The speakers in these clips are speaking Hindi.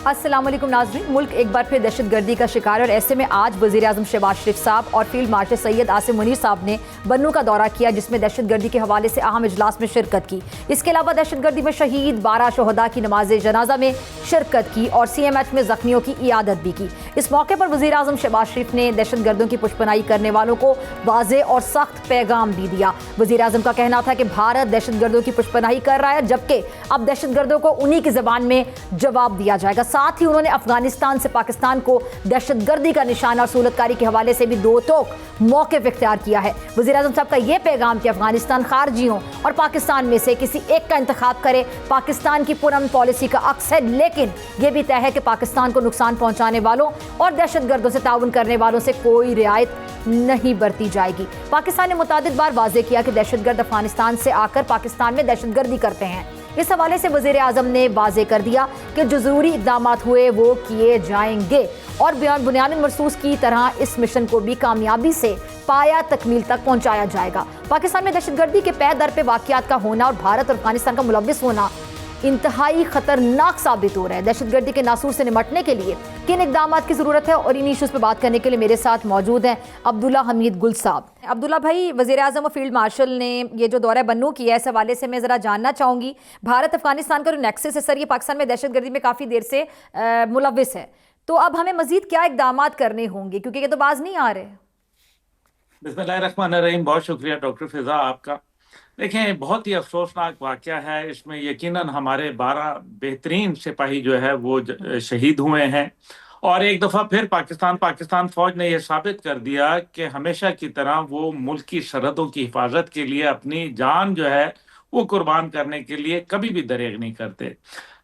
अस्सलाम वालेकुम नाज़रीन, मुल्क एक बार फिर दहशतगर्दी का शिकार है और ऐसे में आज वज़ीर आज़म शहबाज शरीफ साहब और फील्ड मार्शल सैयद आसिम मुनीर साहब ने बन्नू का दौरा किया, जिसमें दहशतगर्दी के हवाले से अहम इजलास में शिरकत की। इसके अलावा दहशतगर्दी में शहीद 12 शहदा की नमाज जनाजा में शिरकत की और CMH में जख्मियों की इयादत भी की। इस मौके पर वज़ीर आज़म शहबाज शरीफ ने दहशतगर्दों की पुष्पनाई करने वालों को वाज़े और सख्त पैगाम भी दिया। वज़ीर आज़म का कहना था कि भारत दहशतगर्दों की पुष्पनाई कर रहा है, जबकि अब दहशतगर्दों को उन्हीं की ज़बान में जवाब दिया जाएगा। साथ ही उन्होंने अफगानिस्तान से पाकिस्तान को दहशतगर्दी का निशाना और सूलतकारी के हवाले से भी दो टोक मौक़िफ़ इख्तियार किया है। वज़ीर आज़म साहब का यह पैगाम कि अफगानिस्तान खारजियों और पाकिस्तान में से किसी एक का इंतखाब करे, पाकिस्तान की पुरअमन पॉलिसी का अक्स है, लेकिन यह भी तय है कि पाकिस्तान को नुकसान पहुंचाने वालों और दहशतगर्दों से ताउन करने वालों से कोई रियायत नहीं बरती जाएगी। पाकिस्तान ने मुतादिद बार वाज़ेह किया कि दहशतगर्द अफगानिस्तान से आकर पाकिस्तान में दहशतगर्दी करते हैं। इस हवाले से वज़ीर आज़म ने वाज़ेह कर दिया कि जो ज़रूरी इक़दामात हुए वो किए जाएंगे और बुनियादी मरसूस की तरह इस मिशन को भी कामयाबी से पाया तकमील तक पहुंचाया जाएगा। पाकिस्तान में दहशतगर्दी के पै दर पे वाक़ियात का होना और भारत और अफगानिस्तान का मुलव्विस होना इंतहाई खतरनाक साबित हो रहा है। दहशतगर्दी के नासूर से निपटने के लिए किन इक़दामात की ज़रूरत है और इन इशूज़ पर बात करने के लिए मेरे साथ मौजूद हैं अब्दुल्ला हमीद गुल साहब। अब्दुल्ला भाई, वज़ीर आज़म और फील्ड मार्शल ने ये जो दौरा बन्नू किया है, इस हवाले से मैं ज़रा जानना चाहूँगी, भारत अफगानिस्तान का जो नेक्सस है सर, ये पाकिस्तान में दहशतगर्दी में काफ़ी देर से मुलव्विस है, तो अब हमें मज़ीद क्या इक़दामात करने होंगे, क्योंकि ये तो बाज नहीं आ रहे। बिस्मिल्लाहिर्रहमानिर्रहीम। बहुत शुक्रिया डॉक्टर फिजा आपका। देखें, बहुत ही अफसोसनाक वाक़या है। इसमें यकीनन हमारे 12 बेहतरीन सिपाही जो है वो शहीद हुए हैं और एक दफ़ा फिर पाकिस्तान फौज ने यह साबित कर दिया कि हमेशा की तरह वो मुल्क की सरहदों की हिफाजत के लिए अपनी जान जो है वो कुर्बान करने के लिए कभी भी दरेग नहीं करते।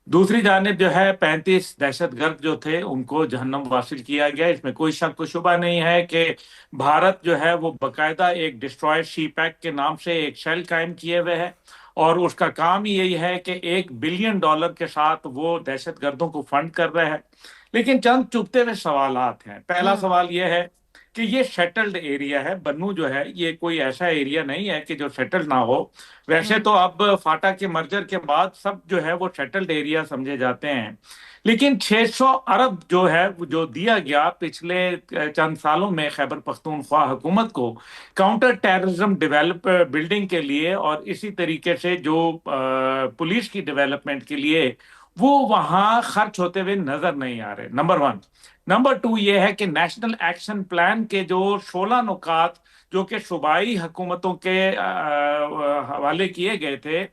दूसरी जानिब जो है 35 दहशतगर्द जो थे उनको जहन्नम वासिल किया गया। इसमें कोई शक व शुबा नहीं है कि भारत जो है वो बाकायदा एक डिस्ट्रॉयर शी पैक के नाम से एक शेल कायम किए हुए है और उसका काम ही यही है कि $1 बिलियन के साथ वो दहशतगर्दों को फंड कर रहे हैं। लेकिन चंद चुभते हुए सवालात हैं। पहला सवाल यह है कि ये सेटल्ड एरिया है। बन्नू जो है ये कोई ऐसा एरिया नहीं है कि जो सेटल्ड ना हो। वैसे तो अब फाटा के मर्जर के बाद सब जो है वो सेटल्ड एरिया समझे जाते हैं, लेकिन 600 अरब जो है जो दिया गया पिछले चंद सालों में खैबर पख्तूनख्वा हुकूमत को काउंटर टेररिज्म डेवलप बिल्डिंग के लिए और इसी तरीके से जो पुलिस की डेवलपमेंट के लिए, वो वहां खर्च होते हुए नजर नहीं आ रहे। नंबर 1। नंबर 2 ये है कि नेशनल एक्शन प्लान के जो 16 नुकात जो कि सूबाई हुकूमतों के हवाले किए गए थे,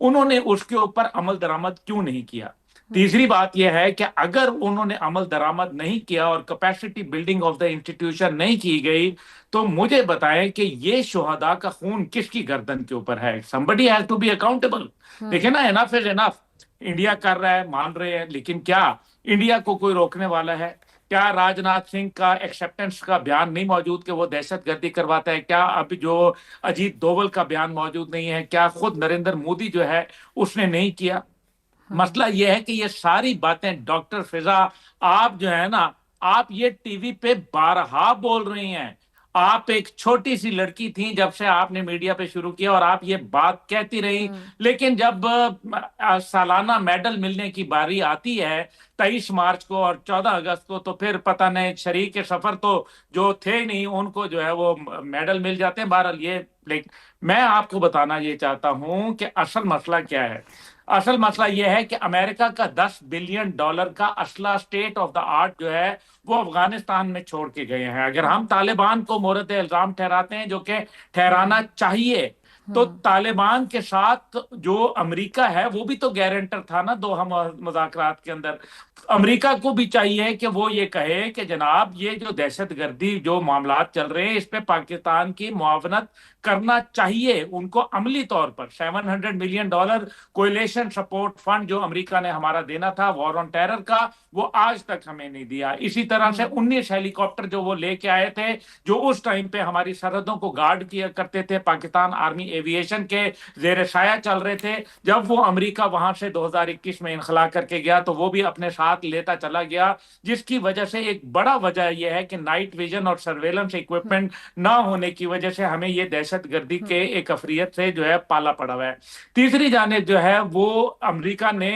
उन्होंने उसके ऊपर अमल दरामद क्यों नहीं किया। तीसरी बात यह है कि अगर उन्होंने अमल दरामद नहीं किया और capacity building of the institution नहीं की गई, तो मुझे बताएं कि ये शुहदा का खून किसकी गर्दन के ऊपर है। Somebody has to be accountable. देखिए ना, एनफ इज एनफ। इंडिया कर रहा है, मान रहे हैं, लेकिन क्या इंडिया को कोई रोकने वाला है? क्या राजनाथ सिंह का एक्सेप्टेंस का बयान नहीं मौजूद कि वो दहशतगर्दी करवाता है? क्या अभी जो अजीत डोवल का बयान मौजूद नहीं है? क्या खुद नरेंद्र मोदी जो है उसने नहीं किया? मसला यह है कि ये सारी बातें डॉक्टर फिजा, आप जो है ना, आप ये टीवी पे बारहा बोल रही हैं। आप एक छोटी सी लड़की थी जब से आपने मीडिया पे शुरू किया और आप ये बात कहती रही, लेकिन जब सालाना मेडल मिलने की बारी आती है 23 मार्च को और 14 अगस्त को, तो फिर पता नहीं शरीक सफर तो जो थे नहीं उनको जो है वो मेडल मिल जाते हैं। बहरहाल ये, लेकिन मैं आपको बताना ये चाहता हूं कि असल मसला क्या है। असल मसला यह है कि अमेरिका का $10 बिलियन का असला स्टेट ऑफ द आर्ट जो है वो अफगानिस्तान में छोड़ के गए हैं। अगर हम तालिबान को मोरद इल्जाम ठहराते हैं, जो कि ठहराना चाहिए, तो तालिबान के साथ जो अमेरिका है वो भी तो गारंटर था ना दोहा मुज़ाकरात के अंदर। अमेरिका को भी चाहिए कि वो ये कहे कि जनाब ये जो दहशतगर्दी जो मामलात चल रहे हैं इस पे पाकिस्तान की मुआवनत करना चाहिए उनको अमली तौर पर। $700 मिलियन कोएलिशन सपोर्ट फंड जो अमेरिका ने हमारा देना था वॉर ऑन टेरर का, वो आज तक हमें नहीं दिया। इसी तरह से 19 हेलीकॉप्टर जो वो लेके आए थे, जो उस टाइम पे हमारी सरहदों को गार्ड किया करते थे, पाकिस्तान आर्मी एविएशन के जेर शाया चल रहे थे। जब वो अमेरिका वहां से 2021 में इनखला करके गया तो वो भी अपने साथ लेता चला गया, जिसकी वजह से एक बड़ा वजह यह है कि नाइट विजन और सर्वेलेंस इक्विपमेंट ना होने की वजह से हमें ये दहशतगर्दी के एक अफरियत से जो है पाला पड़ा हुआ है। तीसरी जानिब जो है वो अमेरिका ने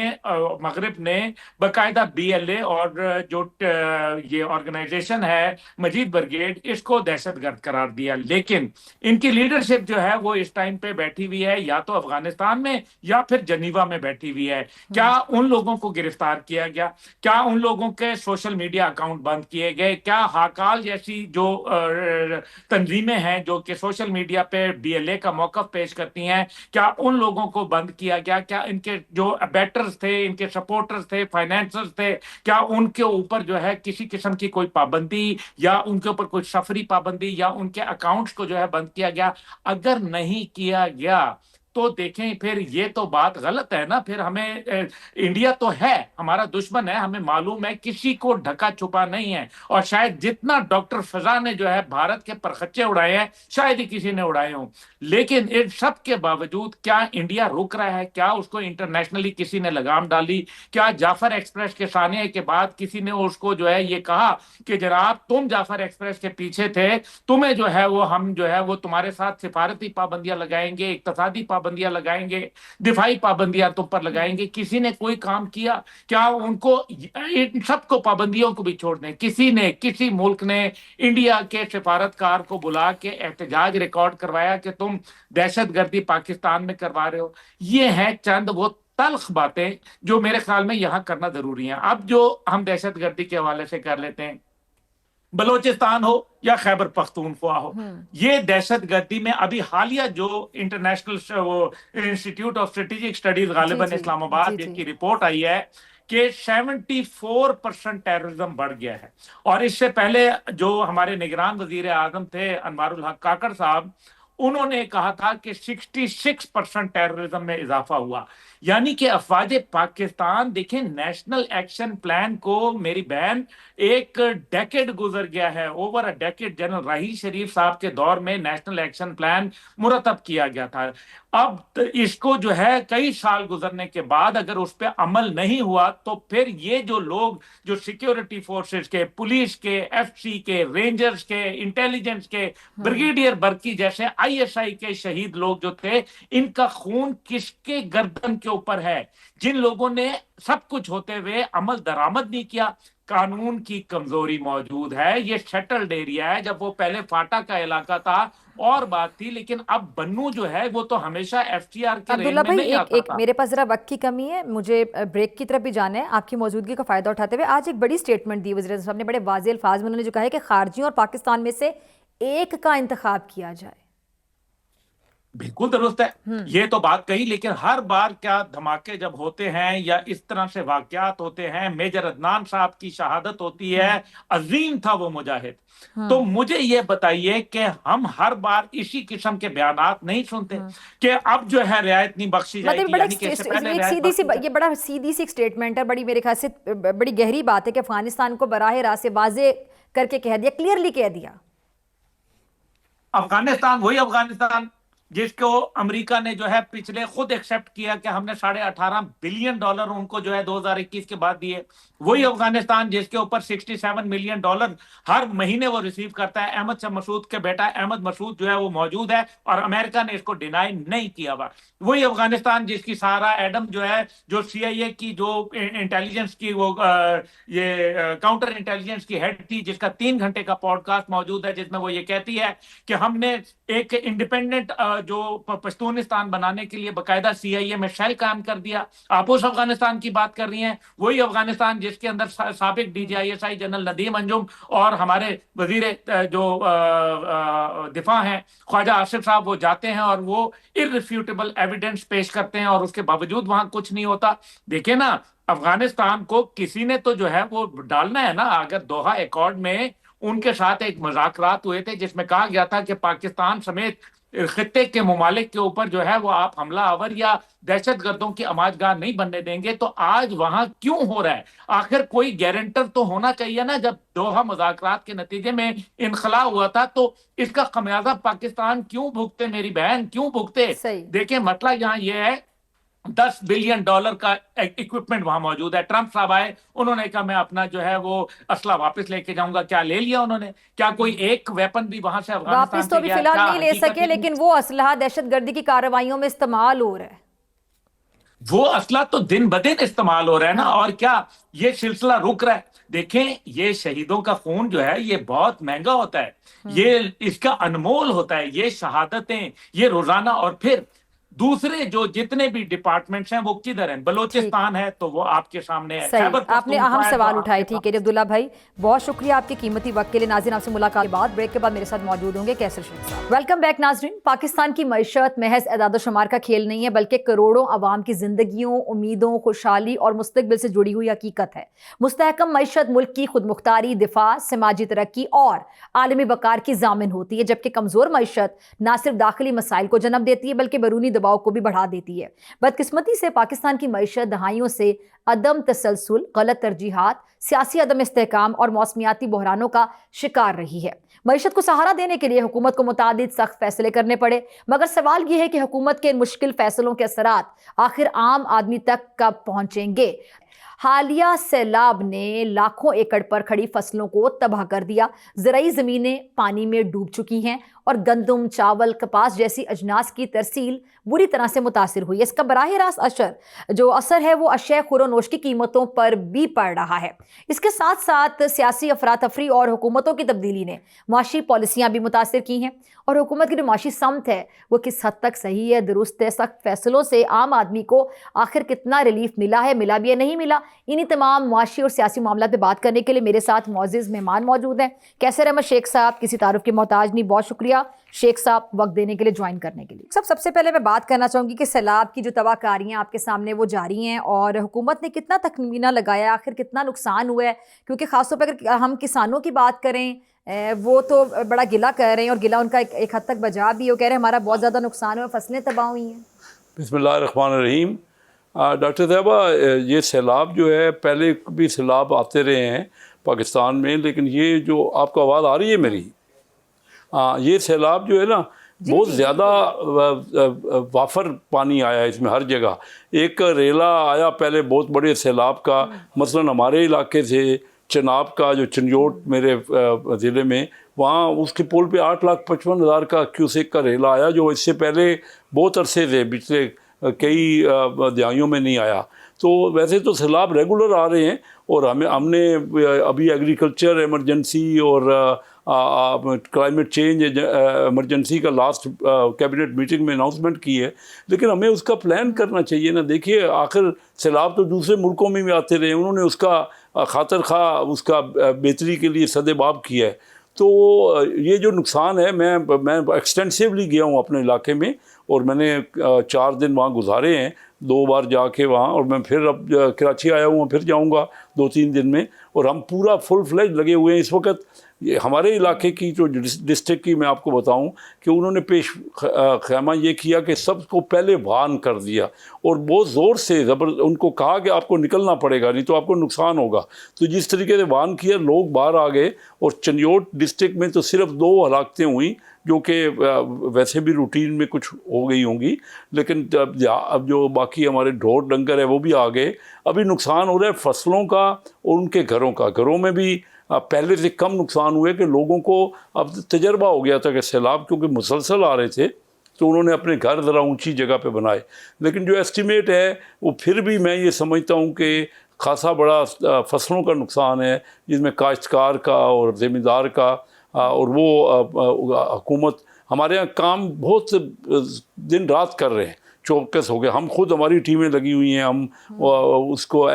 मगरिब ने बाकायदा BLA और जो ये ऑर्गेनाइजेशन है मजीद ब्रिगेड, इसको दहशतगर्द करार दिया। लेकिन इनकी लीडरशिप जो है वो इस टाइम पे बैठी हुई है या तो अफगानिस्तान में या फिर जनीवा में बैठी हुई है। क्या उन लोगों को गिरफ्तार किया गया? क्या उन लोगों के सोशल मीडिया अकाउंट बंद किए गए? क्या हाकाल जैसी जो तंजीमें हैं जो कि सोशल मीडिया पे BLA का मौकफ पेश करती हैं, क्या उन लोगों को बंद किया गया? क्या इनके जो अबेटर्स थे, इनके सपोर्टर्स थे, फाइनेंसर्स थे, क्या उनके ऊपर जो है किसी किस्म की कोई पाबंदी या उनके ऊपर कोई सफरी पाबंदी या उनके अकाउंट्स को जो है बंद किया गया? अगर नहीं किया गया तो देखें फिर ये तो बात गलत है ना। फिर हमें इंडिया तो है हमारा दुश्मन है, हमें मालूम है, किसी को ढका छुपा नहीं है। और शायद जितना डॉक्टर फजा ने जो है भारत के परखच्चे उड़ाए हैं शायद ही किसी ने उड़ाए हों, लेकिन इन सब के बावजूद क्या इंडिया रुक रहा है? क्या उसको इंटरनेशनली किसी ने लगाम डाली? क्या जाफर एक्सप्रेस के सानिया के बाद किसी ने उसको जो है ये कहा कि जनाब तुम जाफर एक्सप्रेस के पीछे थे, तुम्हें जो है वो हम जो है वो तुम्हारे साथ सिफारती पाबंदियां लगाएंगे, इक्तसादी पाबंदियां लगाएंगे, दिफाई पाबंदियां तुम पर लगाएंगे? किसी ने कोई काम किया? क्या उनको इन सबको पाबंदियों को भी छोड़ दें? किसी ने, किसी मुल्क ने इंडिया के सिफारतकार को बुला के एहतजाज रिकॉर्ड करवाया कि तुम दहशतगर्दी पाकिस्तान में करवा रहे हो? ये है चंद वो तल्ख बातें जो मेरे ख्याल में यहां करना जरूरी है। अब जो हम दहशतगर्दी के हवाले से कर लेते हैं, बलोचिस्तान हो या खैबर पख्तूनख्वा हो, ये दहशतगर्दी में अभी हालिया जो इंटरनेशनल वो इंस्टीट्यूट ऑफ स्ट्रेटेजिक स्टडीज गालिबन इस्लामाबाद की रिपोर्ट आई है कि 74% टेररिज्म बढ़ गया है। और इससे पहले जो हमारे निगरान वजीर आजम थे अनवारुल हक काकड़ साहब, उन्होंने कहा था कि 66% टेररिज्म में इजाफा हुआ। यानी कि अफवाज पाकिस्तान देखें, नेशनल एक्शन प्लान को मेरी बहन एक डेकेड गुजर गया है, ओवर अ डेकेड। जनरल राहील शरीफ साहब के दौर में नेशनल एक्शन प्लान मुरतब किया गया था। अब इसको जो है कई साल गुजरने के बाद अगर उस पर अमल नहीं हुआ तो फिर ये जो लोग जो सिक्योरिटी फोर्सेस के, पुलिस के, FC के, रेंजर्स के, इंटेलिजेंस के, ब्रिगेडियर बर्की जैसे ISI के शहीद लोग जो थे, इनका खून किसके गर्दन के ऊपर है? जिन लोगों ने सब कुछ होते हुए अमल दरामद नहीं किया। कानून की कमजोरी मौजूद है। ये शटल्ड एरिया है। जब वो पहले फाटा का इलाका था और बात थी, लेकिन अब बन्नू जो है वो तो हमेशा FTR के रेंज में नहीं आता था। मेरे पास जरा वक्त की कमी है, मुझे ब्रेक की तरफ भी जाना है। आपकी मौजूदगी का फायदा उठाते हुए आज एक बड़ी स्टेटमेंट दी वज़ीर साहब ने, बड़े वाज़ेह अल्फाज में उन्होंने जो कहा है कि खारजियों और पाकिस्तान में से एक का इंतखाब किया जाए। बिल्कुल दुरुस्त है, ये तो बात कही, लेकिन हर बार क्या धमाके जब होते हैं या इस तरह से वाकयात होते हैं, मेजर अदनान साहब की शहादत होती है, अजीम था वो मुजाहिद, तो मुझे ये बताइए कि हम हर बार इसी किस्म के बयानात नहीं सुनते कि अब जो है रियायत नहीं बख्शी जाएगी। ये बड़ा सीधी सी स्टेटमेंट है, बड़ी मेरे ख्याल से बड़ी गहरी बात है कि अफगानिस्तान को बराह रास्त से वाजे करके कह दिया, क्लियरली कह दिया। अफगानिस्तान वही अफगानिस्तान जिसको अमेरिका ने जो है पिछले खुद एक्सेप्ट किया कि हमने $18.5 बिलियन उनको जो है 2021 के बाद दिए। वही अफगानिस्तान जिसके ऊपर $67 मिलियन हर महीने वो रिसीव करता है। अहमद शाह मसूद के बेटा अहमद मसूद जो है वो मौजूद है और अमेरिका ने इसको डिनाई नहीं किया हुआ। वही अफगानिस्तान जिसकी सारा एडम जो है, जो CIA की जो इंटेलिजेंस की वो ये काउंटर इंटेलिजेंस की हेड थी, जिसका 3 घंटे का पॉडकास्ट मौजूद है जिसमें वो ये कहती है कि हमने एक इंडिपेंडेंट जो पश्तूनिस्तान बनाने के लिए बाकायदा CIA में शेल कायम कर दिया। आप उस अफगानिस्तान की बात कर रही हैं। वही अफगानिस्तान जिसके अंदर साबिक DGISI जनरल नदीम अंजुम और हमारे वजीर जो दिफा हैं ख्वाजा आसिफ साहब, वो जाते हैं और वो इररिफ्यूटेबल एविडेंस पेश करते हैं और उसके बावजूद वहां कुछ नहीं होता। देखिए ना, अफगानिस्तान को किसी ने तो जो है वो डालना है ना। अगर दोहा एकॉर्ड में उनके साथ एक मुज़ाकरात हुए थे जिसमें कहा गया था कि पाकिस्तान समेत खित्ते के ममालिक के ऊपर जो है वो आप हमला आवर या दहशतगर्दों की आमाजगाह नहीं बनने देंगे, तो आज वहां क्यों हो रहा है? आखिर कोई गारंटर तो होना चाहिए ना। जब दोहा मुज़ाकरात के नतीजे में इनखला हुआ था तो इसका खमियाजा पाकिस्तान क्यों भुगते, मेरी बहन, क्यों भुगते? सही। देखिए मसला यहाँ यह है, $10 बिलियन का इक्विपमेंट वहां मौजूद है। ट्रंप साहब आए, उन्होंने कहा मैं अपना जो है वो असला वापस लेके जाऊंगा। क्या ले लिया उन्होंने? क्या कोई एक वेपन भी वहां से अफगानिस्तान वापिस तो से अभी गया? फिलहाल क्या नहीं ले हकीकत सके, लेकिन वो असलहा दहशतगर्दी की कार्रवाइयों में इस्तेमाल हो रहा है। वो असला तो दिन ब दिन इस्तेमाल हो रहा है ना। हाँ। और क्या ये सिलसिला रुक रहा है? देखें, ये शहीदों का खून जो है ये बहुत महंगा होता है, ये इसका अनमोल होता है, ये शहादतें, ये रोजाना। और फिर दूसरे जो जितने भी डिपार्टमेंट्स हैं वो किधर हैं? ठीक। बलोचिस्तान है तो वो आपके सामने है, सही, खैबर आपने पख्तूनख्वा अहम है तो सवाल आपके उठाए। ठीक है पास। अब्दुल्ला भाई, बहुत शुक्रिया आपके कीमती वक्त के लिए। नाज़रीन, आपसे मुलाकात के बाद ब्रेक के बाद मेरे साथ मौजूद होंगे कैसर शेख साहब। वेलकम बैक नाज़रीन। पाकिस्तान की मईशत महज एदाद शुमार का खेल नहीं है, बल्कि करोड़ों अवाम की जिंदगियों, उम्मीदों, खुशहाली और मुस्तकबिल से जुड़ी हुई हकीकत है। मुस्तहकम मईशत मुल्क की खुद मुख्तारी, दिफा, समाजी तरक्की और आलमी बकार की जामिन होती है, जबकि कमजोर मईशत न सिर्फ दाखिली मसाइल को जन्म देती है बल्कि बैरूनी दबाव को भी बढ़ा देती है। बदकिस्मती से पाकिस्तान की मईशत दहाइयों से अदम तसलसल, गलत तरजीहात, सियासी अदम इस्तेहकाम और मौसमियाती बहरानों का शिकार रही है। मईशत को सहारा देने के लिए हुकूमत को मुतादिद सख्त फैसले करने पड़े, मगर सवाल यह है कि हुकूमत के इन मुश्किल फैसलों के असरात आखिर आम आदमी तक कब पहुंचेंगे। हालिया सैलाब ने लाखों एकड़ पर खड़ी फसलों को तबाह कर दिया। ज़राई ज़मीनें पानी में डूब चुकी हैं और गंदम, चावल, कपास जैसी अजनास की तरसील बुरी तरह से मुतासिर हुई है। इसका बराह रास्त असर है वो अशय खुरोनोश की कीमतों पर भी पड़ रहा है। इसके साथ साथ सियासी अफरा तफरी और हुकूमतों की तब्दीली ने माशी पॉलिसियाँ भी मुतासिर की हैं। और हुकूमत की जो माशी समत है वो किस हद तक सही है, दुरुस्त है? सख्त फैसलों से आम आदमी को आखिर कितना रिलीफ मिला है, मिला भी है, नहीं मिला? इन्हीं तमाम माशी और सियासी मामला पे बात करने के लिए मेरे साथ मौजूद मेहमान मौजूद हैं। कैसर अहमद शेख साहब, किसी तारुफ के मोहताज नहीं, बहुत शुक्रिया शेख साहब वक्त देने के लिए, ज्वाइन करने के लिए। सबसे पहले मैं बात करना चाहूँगी कि सैलाब की जो तबाहकारियाँ आपके सामने वो जारी हैं और हुकूमत ने कितना तखमीना लगाया, आखिर कितना नुकसान हुआ है? क्योंकि ख़ासतौर पर अगर हम किसानों की बात करें, वो तो बड़ा गिला कर रहे हैं और गिला उनका एक हद तक बजा भी, वो कह रहे हैं हमारा बहुत ज़्यादा नुकसान हुआ, फसलें तबाह हुई हैं। बिस्मिल्लाहिर्रहमानिर्रहीम। डॉक्टर साहबा, ये सैलाब जो है, पहले भी सैलाब आते रहे हैं पाकिस्तान में, लेकिन ये जो आपको आवाज़ आ रही है मेरी, ये सैलाब जो है ना बहुत ज़्यादा वाफर पानी आया है इसमें हर जगह। एक रेला आया पहले बहुत बड़े सैलाब का, मसलन हमारे इलाके से चनाब का जो चंजोट मेरे ज़िले में, वहाँ उसके पुल पे 8,55,000 का क्यूसेक का रेला आया, जो इससे पहले बहुत अरसे से पिछले कई दहाइयों में नहीं आया। तो वैसे तो सैलाब रेगुलर आ रहे हैं और हमने अभी एग्रीकल्चर इमरजेंसी और क्लाइमेट चेंज इमरजेंसी का लास्ट कैबिनेट मीटिंग में अनाउंसमेंट की है, लेकिन हमें उसका प्लान करना चाहिए ना। देखिए, आखिर सैलाब तो दूसरे मुल्कों में भी आते रहे, उन्होंने उसका खातर खा उसका बेहतरी के लिए सदेबाब किया है। तो ये जो नुकसान है, मैं एक्सटेंसिवली गया हूँ अपने इलाके में और मैंने 4 दिन वहाँ गुजारे हैं, 2 बार जाके वहाँ, और मैं फिर अब कराची आया हूँ, फिर जाऊँगा 2-3 दिन में। और हम पूरा फुल फ्लेज लगे हुए हैं इस वक्त। ये हमारे इलाके की जो डिस्ट्रिक्ट की मैं आपको बताऊं कि उन्होंने पेश खैमा ये किया कि सबको पहले वार्न कर दिया और बहुत ज़ोर से उनको कहा कि आपको निकलना पड़ेगा, नहीं तो आपको नुकसान होगा। तो जिस तरीके से वार्न किया, लोग बाहर आ गए। और चंजोट डिस्ट्रिक्ट में तो सिर्फ 2 हलाकतें हुई, जो कि वैसे भी रूटीन में कुछ हो गई होंगी, लेकिन अब जो बाकी हमारे ढोर डंगर है वो भी आ गए। अभी नुकसान हो रहा है फसलों का और उनके घरों का। घरों में भी पहले से कम नुकसान हुए कि लोगों को अब तजर्बा हो गया था कि सैलाब क्योंकि मुसलसल आ रहे थे, तो उन्होंने अपने घर ज़रा ऊंची जगह पे बनाए। लेकिन जो एस्टिमेट है वो फिर भी मैं ये समझता हूँ कि खासा बड़ा फसलों का नुकसान है, जिसमें काश्तकार का और ज़मींदार का। और वो हुकूमत हमारे यहाँ काम बहुत दिन रात कर रहे हैं, चौकस हो गए। हम खुद, हमारी टीमें लगी हुई हैं, हम उसको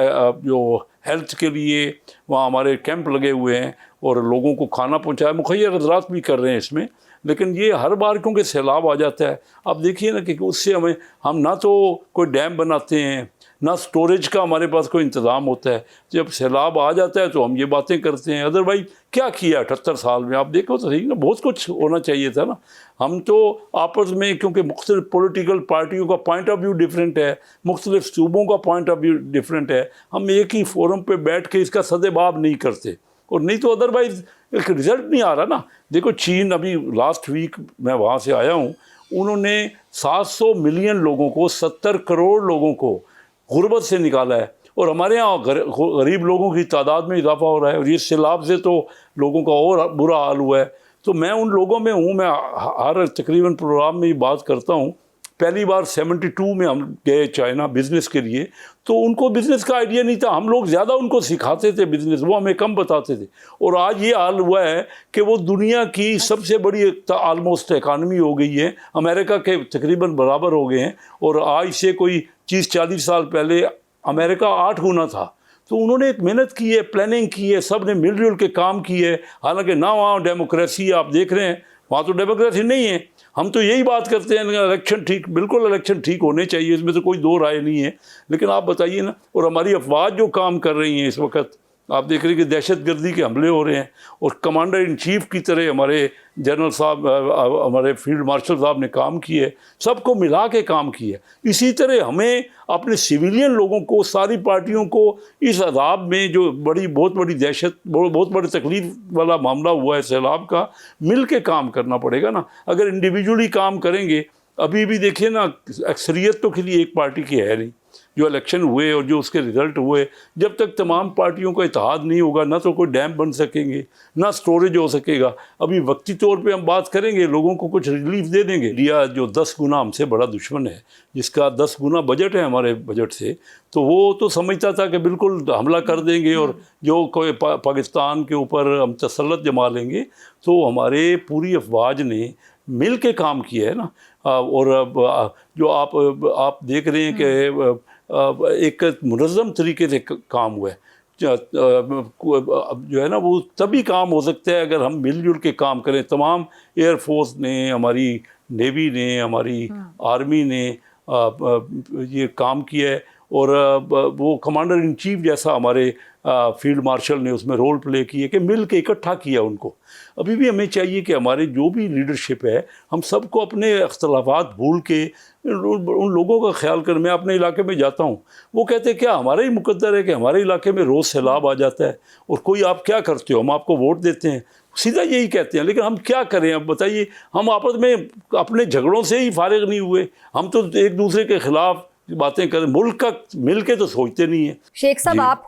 जो हेल्थ के लिए वहाँ हमारे कैंप लगे हुए हैं और लोगों को खाना पहुँचाया, मुखैर हज़रात भी कर रहे हैं इसमें। लेकिन ये हर बार क्योंकि सैलाब आ जाता है, अब देखिए ना कि उससे हम ना तो कोई डैम बनाते हैं, ना स्टोरेज का हमारे पास कोई इंतज़ाम होता है। जब सैलाब आ जाता है तो हम ये बातें करते हैं। अदरवाइज क्या किया 78 साल में, आप देखो तो सही ना, बहुत कुछ होना चाहिए था ना। हम तो आपस में, क्योंकि मुख्तलिफ पॉलिटिकल पार्टियों का पॉइंट ऑफ व्यू डिफरेंट है, मुख्तलिफ सूबों का पॉइंट ऑफ व्यू डिफरेंट है, हम एक ही फोरम पे बैठ के इसका सदेबाब नहीं करते, और नहीं तो अदरवाइज एक रिज़ल्ट नहीं आ रहा ना। देखो चीन, अभी लास्ट वीक मैं वहाँ से आया हूँ, उन्होंने 700 मिलियन लोगों को, 70 करोड़ लोगों को गुर्बत से निकाला है, और हमारे यहाँ गरीब लोगों की तादाद में इजाफा हो रहा है, और ये सैलाब से तो लोगों का और बुरा हाल हुआ है। तो मैं उन लोगों में हूँ, मैं हर तकरीबन प्रोग्राम में ये बात करता हूँ। पहली बार 72 में हम गए चाइना बिज़नेस के लिए, तो उनको बिज़नेस का आइडिया नहीं था, हम लोग ज़्यादा उनको सिखाते थे बिज़नेस, वो हमें कम बताते थे। और आज ये हाल हुआ है कि वो दुनिया की सबसे बड़ी आलमोस्ट इकानमी हो गई है, अमेरिका के तकरीबन बराबर हो गए हैं। और आज से कोई 30-40 साल पहले अमेरिका 8 गुना था। तो उन्होंने एक मेहनत की है, प्लानिंग की है, सब ने मिलजुल के काम की है। हालांकि ना वहाँ डेमोक्रेसी आप देख रहे हैं, वहाँ तो डेमोक्रेसी नहीं है। हम तो यही बात करते हैं इलेक्शन ठीक, बिल्कुल इलेक्शन ठीक होने चाहिए, इसमें तो कोई दो राय नहीं है। लेकिन आप बताइए ना, और हमारी अफवाज जो काम कर रही हैं इस वक्त, आप देख रहे हैं कि दहशतगर्दी के हमले हो रहे हैं, और कमांडर इन चीफ की तरह हमारे जनरल साहब, हमारे फील्ड मार्शल साहब ने काम किए, सबको मिला के काम किया। इसी तरह हमें अपने सिविलियन लोगों को, सारी पार्टियों को इस अदाब में जो बहुत बड़ी दहशत, बहुत बड़ी तकलीफ वाला मामला हुआ है सैलाब का, मिल के काम करना पड़ेगा ना। अगर इंडिविजुअली काम करेंगे, अभी भी देखिए ना, अक्सरियत तो किसी एक पार्टी की है नहीं। जो इलेक्शन हुए और जो उसके रिज़ल्ट हुए, जब तक तमाम पार्टियों का इत्तेहाद नहीं होगा, ना तो कोई डैम बन सकेंगे, ना स्टोरेज हो सकेगा। अभी वक्ती तौर पे हम बात करेंगे, लोगों को कुछ रिलीफ दे देंगे। इंडिया जो 10 गुना हमसे बड़ा दुश्मन है, जिसका 10 गुना बजट है हमारे बजट से, तो वो तो समझता था कि बिल्कुल हमला कर देंगे और जो कोई पाकिस्तान के ऊपर हम तसल्लुत जमा लेंगे। तो हमारे पूरी अफवाज ने मिल के काम किया है ना। और जो आप देख रहे हैं कि एक मुनज़्ज़म तरीके से काम हुआ है। जो है ना, वो तभी काम हो सकता है अगर हम मिलजुल के काम करें। तमाम एयरफोर्स ने, हमारी नेवी ने, हमारी आर्मी ने ये काम किया है, और वो कमांडर इन चीफ जैसा हमारे फील्ड मार्शल ने उसमें रोल प्ले किए कि मिल के इकट्ठा किया उनको। अभी भी हमें चाहिए कि हमारे जो भी लीडरशिप है, हम सबको अपने अख्तलाफात भूल के उन लोगों का ख्याल कर। मैं अपने इलाके में जाता हूँ, वो कहते हैं क्या हमारा ही मुकद्दर है कि हमारे इलाके में रोज़ सैलाब आ जाता है, और कोई आप क्या करते हो, हम आपको वोट देते हैं, सीधा यही कहते हैं। लेकिन हम क्या करें, अब बताइए, हम आपस में अपने झगड़ों से ही फारिग नहीं हुए, हम तो एक दूसरे के खिलाफ बातें करें, मुल्क का मिल के तो सोचते नहीं है। शेख साहब, आप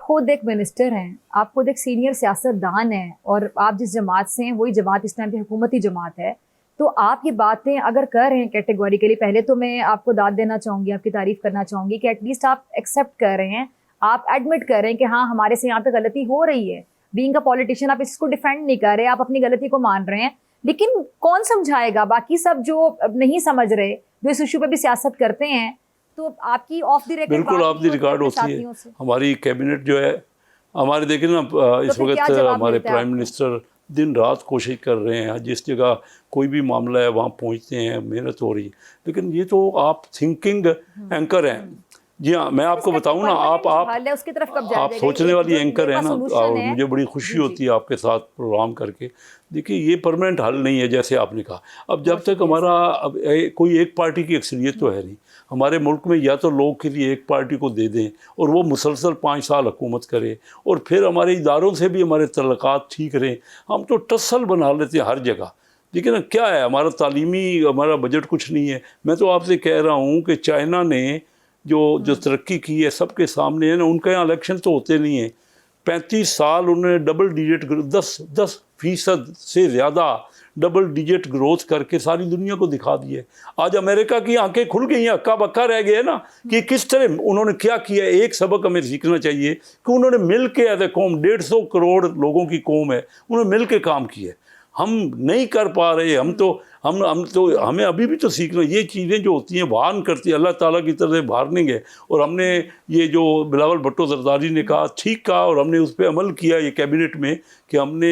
खुद एक मिनिस्टर हैं, आप खुद एक सीनियर सियासतदान हैं, और आप जिस जमात से हैं वही जमात इस टाइम की हुकूमती जमात है। तो आप ये बातें अगर कर रहे हैं कैटेगोरिकली, पहले तो मैं आपको दाद देना चाहूँगी, आपकी तारीफ करना चाहूँगी कि एटलीस्ट आप एक्सेप्ट कर रहे हैं, आप एडमिट कर रहे हैं कि हाँ हमारे से यहाँ पे गलती हो रही है। बीइंग अ पॉलिटिशियन आप इसको डिफेंड नहीं कर रहे, आप अपनी गलती को मान रहे हैं। लेकिन कौन समझाएगा बाकी सब जो नहीं समझ रहे, जो इस इशू पे भी सियासत करते हैं? तो आपकी ऑफ द रिकॉर्ड, बिल्कुल ऑफ द रिकॉर्ड होती है हमारी कैबिनेट जो है हमारे। देखिए ना, इस वक्त हमारे प्राइम मिनिस्टर दिन रात कोशिश कर रहे हैं, जिस जगह कोई भी मामला है वहाँ पहुँचते हैं, मेहनत हो रही है। लेकिन ये तो आप थिंकिंग एंकर हैं। जी हाँ, मैं आपको बताऊँ ना, आप सोचने वाली एंकर है ना, और मुझे बड़ी खुशी होती है आपके साथ प्रोग्राम करके। देखिए, ये परमानेंट हल नहीं है जैसे आपने कहा। अब जब तक हमारा कोई एक पार्टी की अक्सरियत तो है नहीं हमारे मुल्क में, या तो लोग किसी एक पार्टी को दे दें और वो मुसलसल 5 साल हुकूमत करे, और फिर हमारे इदारों से भी हमारे तल्लुकात ठीक रहें। हम तो टसल बना लेते हैं हर जगह। लेकिन ना क्या है, हमारा बजट कुछ नहीं है। मैं तो आपसे कह रहा हूँ कि चाइना ने जो तरक्की की है सबके सामने है ना। उनके यहाँ इलेक्शन तो होते नहीं है। 35 साल उन्होंने डबल डिजिट 10% से ज़्यादा डबल डिजिट ग्रोथ करके सारी दुनिया को दिखा दी है। आज अमेरिका की आंखें खुल गई हैं, अक्का बक्का रह गए ना कि किस तरह उन्होंने क्या किया। एक सबक हमें सीखना चाहिए कि उन्होंने मिल के एज ए कौम, 150 करोड़ लोगों की कौम है, उन्होंने मिल के काम किया है। हम नहीं कर पा रहे। हम तो हमें अभी भी तो सीखना। ये चीज़ें जो होती हैं वार्न करती है, अल्लाह ताला की तरफ से वार्निंग है। और हमने ये जो बिलावल भुट्टो जरदारी ने कहा ठीक कहा, और हमने उस पर अमल किया ये कैबिनेट में कि हमने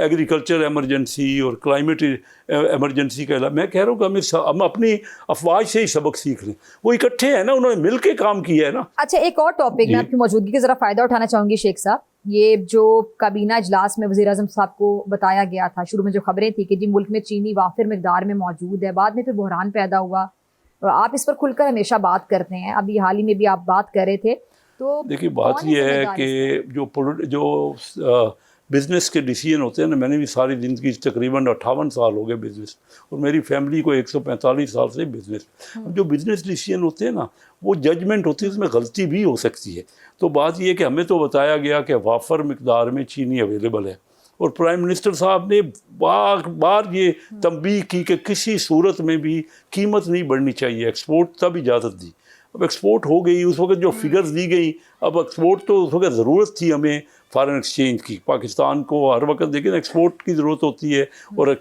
एग्रीकल्चर एमरजेंसी और क्लाइमेट एमरजेंसी का मैं कह रहा हूँ कि हम अपनी अफवाज से ही सबक सीख लें। वो इकट्ठे हैं ना, उन्होंने मिल के काम किया है ना। अच्छा, एक और टॉपिक मैं आपकी मौजूदगी का जरा फायदा उठाना चाहूंगी शेख साहब। ये जो काबीना इजलास में वज़ीर आज़म साहब को बताया गया था, शुरू में जो खबरें थी कि जी मुल्क में चीनी वाफिर मिकदार में मौजूद है, बाद में फिर बहरान पैदा हुआ। आप इस पर खुलकर हमेशा बात करते हैं, अभी हाल ही में भी आप बात कर रहे थे। तो देखिए बात यह है कि जो बिज़नेस के डिसीजन होते हैं ना, मैंने भी सारी ज़िंदगी तकरीबन 58 साल हो गए बिज़नेस, और मेरी फैमिली को 145 साल से बिज़नेस। जो बिज़नेस डिसीजन होते हैं ना, वो जजमेंट होती है, उसमें गलती भी हो सकती है। तो बात यह है कि हमें तो बताया गया कि वाफर मिकदार में चीनी अवेलेबल है, और प्राइम मिनिस्टर साहब ने बार बार ये तंबीह की कि किसी सूरत में भी कीमत नहीं बढ़नी चाहिए, एक्सपोर्ट तब इजाज़त दी। अब एक्सपोर्ट हो गई, उस वक्त जो फिगर्स दी गई, अब एक्सपोर्ट तो उस वक्त ज़रूरत थी हमें फॉरेन एक्सचेंज की। पाकिस्तान को हर वक्त देखिए एक्सपोर्ट की ज़रूरत होती है और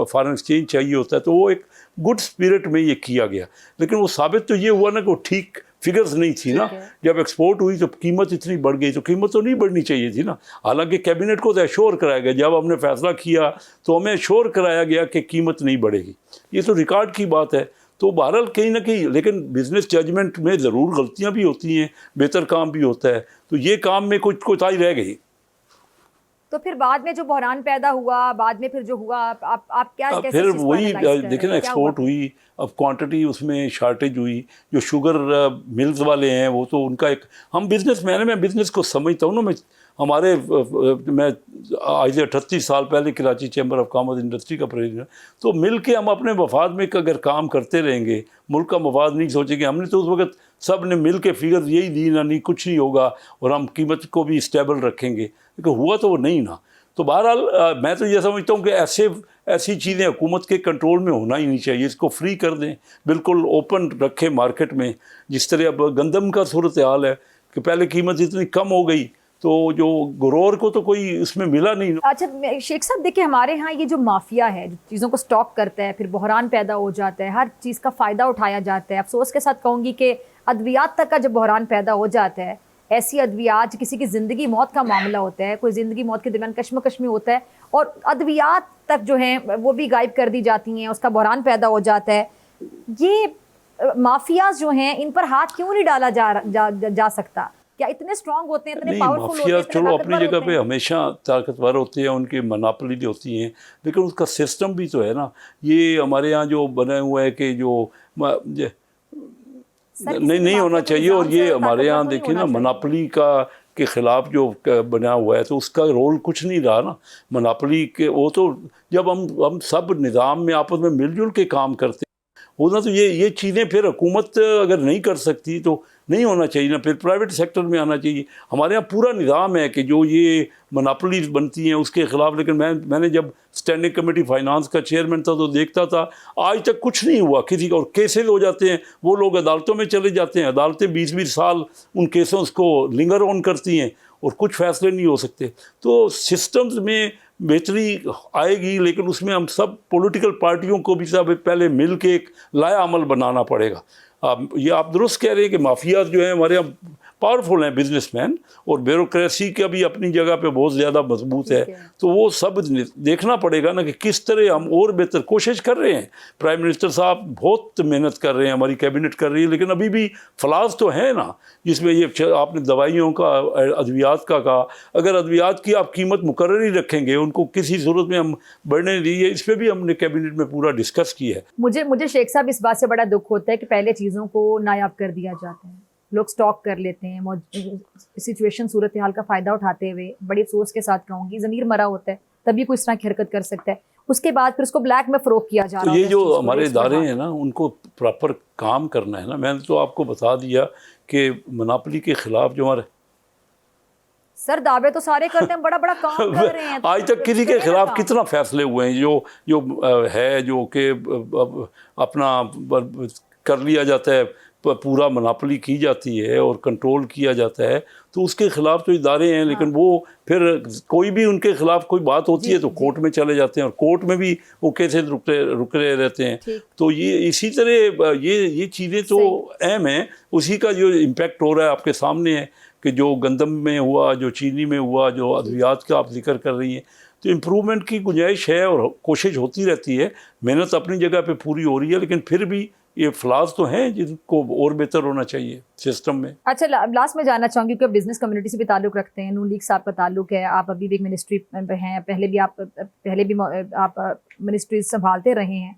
फॉरेन एक्सचेंज चाहिए होता है, तो वो एक गुड स्पिरिट में ये किया गया। लेकिन वो साबित तो ये हुआ ना कि वो ठीक फिगर्स नहीं थी ना। जब एक्सपोर्ट हुई तो कीमत इतनी बढ़ गई, तो कीमत तो नहीं बढ़नी चाहिए थी ना। हालांकि कैबिनेट को तो एश्योर कराया गया, जब हमने फैसला किया तो हमें एश्योर कराया गया कि कीमत नहीं बढ़ेगी। ये तो रिकॉर्ड की बात है। तो बहरहाल कहीं ना कहीं, लेकिन बिजनेस जजमेंट में ज़रूर गलतियां भी होती हैं, बेहतर काम भी होता है, तो ये काम में कुछ कोताही रह गई। तो फिर बाद में जो बहरान पैदा हुआ, बाद में फिर जो हुआ, आप क्या कैसे फिर वही देखें ना, एक्सपोर्ट हुई, अब क्वांटिटी उसमें शार्टेज हुई। जो शुगर मिल्स वाले हैं वो तो उनका एक, हम बिजनेसमैन, मैं बिज़नेस को समझता हूँ ना। मैं आज से 38 साल पहले Karachi chamber of commerce industry का प्रेसिडेंट। तो मिल के हम अपने मफाद में अगर काम करते रहेंगे, मुल्क का मफाद नहीं सोचेंगे। हमने तो उस वक्त सब ने मिल के फिगर यही दी ना, नहीं कुछ नहीं होगा और हम कीमत को भी स्टेबल रखेंगे, लेकिन हुआ तो वो नहीं ना। तो बहरहाल मैं तो ये समझता हूँ कि ऐसी चीज़ें हुकूमत के कंट्रोल में होना ही नहीं चाहिए। इसको फ्री कर दें, बिल्कुल ओपन रखें मार्केट में। जिस तरह अब गंदम का सूरत हाल है कि पहले कीमत इतनी कम हो गई तो जो गुरोर को तो कोई इसमें मिला नहीं। अच्छा शेख साहब, देखिए हमारे यहाँ ये जो माफिया है, जो चीज़ों को स्टॉक करता है, फिर बहरान पैदा हो जाता है, हर चीज़ का फ़ायदा उठाया जाता है। अफसोस के साथ कहूँगी कि अद्वियात तक का जब बहरान पैदा हो जाता है, ऐसी अद्वियात, किसी की ज़िंदगी मौत का मामला होता है, कोई ज़िंदगी मौत के दरमियान कश्मकश में होता है, और अद्वियात तक जो हैं वो भी गायब कर दी जाती हैं, उसका बहरान पैदा हो जाता है। ये माफियाज जो हैं, इन पर हाथ क्यों नहीं डाला जा सकता? क्या इतने स्ट्रांग होते हैं, इतने पावरफुल होते हैं? चलो अपनी जगह पे हमेशा ताकतवर होते हैं, उनकी मोनोपोली होती हैं, लेकिन उसका सिस्टम भी तो है ना। ये हमारे यहाँ जो बना हुआ है कि जो नहीं होना चाहिए, और ये हमारे यहाँ देखिए ना मोनोपोली के ख़िलाफ़ जो बना हुआ है, तो उसका रोल कुछ नहीं रहा ना। मोनोपोली के वो तो जब हम सब निज़ाम में आपस में मिलजुल के काम करते होना, तो ये चीज़ें फिर हुकूमत अगर नहीं कर सकती तो नहीं होना चाहिए ना, फिर प्राइवेट सेक्टर में आना चाहिए। हमारे यहाँ पूरा निज़ाम है कि जो ये मोनोपोलीज बनती हैं उसके ख़िलाफ़। लेकिन मैंने जब स्टैंडिंग कमेटी फाइनेंस का चेयरमैन था तो देखता था आज तक कुछ नहीं हुआ किसी का, और केसेस हो जाते हैं, वो लोग अदालतों में चले जाते हैं, अदालतें 20-20 साल उन केसों को लिंगर ऑन करती हैं और कुछ फैसले नहीं हो सकते। तो सिस्टम्स में बेहतरी आएगी, लेकिन उसमें हम सब पॉलिटिकल पार्टियों को भी सब पहले मिल के एक लाया अमल बनाना पड़ेगा। ये आप दुरुस्त कह रहे हैं कि माफियाज जो हैं हमारे यहाँ पावरफुल हैं बिजनेसमैन, और ब्यूरोक्रेसी का भी अपनी जगह पे बहुत ज़्यादा मजबूत है। तो वो सब देखना पड़ेगा ना कि किस तरह हम और बेहतर कोशिश कर रहे हैं। प्राइम मिनिस्टर साहब बहुत मेहनत कर रहे हैं, हमारी कैबिनेट कर रही है, लेकिन अभी भी फ्लाज तो है ना, जिसमें ये आपने दवाइयों का, अद्वियात का कहा। अगर अद्वियात की आप कीमत मुकर्रर ही रखेंगे, उनको किसी सूरत में हम बढ़ने दीजिए, इस पर भी हमने कैबिनेट में पूरा डिस्कस किया है। मुझे शेख साहब इस बात से बड़ा दुख होता है कि पहले चीज़ों को नायाब कर दिया जाता है, लोग स्टॉक कर लेते हैं, सिचुएशन सूरत हाल का फ़ायदा उठाते हुए। बड़ी अफसोस के साथ कहूँगी, ज़मीर मरा होता है तभी कोई इस तरह की हरकत कर सकता है। उसके बाद फिर उसको ब्लैक में फ़रोख्त किया जा रहा है। तो ये जो हमारे इदारे हैं ना, उनको प्रॉपर काम करना है ना। मैंने तो आपको बता दिया कि मोनोपोली के ख़िलाफ़ जो हमारे सर दावे तो सारे करते हैं, बड़ा काम कर रहे हैं। आज तक किसी के खिलाफ कितना फैसले हुए हैं जो है, जो कि अपना कर लिया जाता है, पूरा मोनोपोली की जाती है और कंट्रोल किया जाता है, तो उसके ख़िलाफ़ तो इदारे हैं, लेकिन वो फिर कोई भी उनके ख़िलाफ़ कोई बात होती है तो कोर्ट में चले जाते हैं और कोर्ट में भी वो केसेस रुक रहे रहते हैं। तो ये इसी तरह ये चीज़ें तो अहम हैं। उसी का जो इम्पेक्ट हो रहा है आपके सामने है कि जो गंदम में हुआ, जो चीनी में हुआ, जो अद्वियात का आप जिक्र कर रही हैं, तो इम्प्रूवमेंट की गुंजाइश है और कोशिश होती रहती है। मेहनत अपनी जगह पे पूरी हो रही है, लेकिन फिर भी ये फ्लाज तो हैं जिनको और बेहतर होना चाहिए सिस्टम में। अच्छा, लास्ट में जानना चाहूँगी कि बिजनेस कम्युनिटी से भी ताल्लुक़ रखते हैं, नून लीग साहब का ताल्लुक़ है, आप अभी भी एक मिनिस्ट्री में हैं, पहले भी आप मिनिस्ट्री संभालते रहे हैं।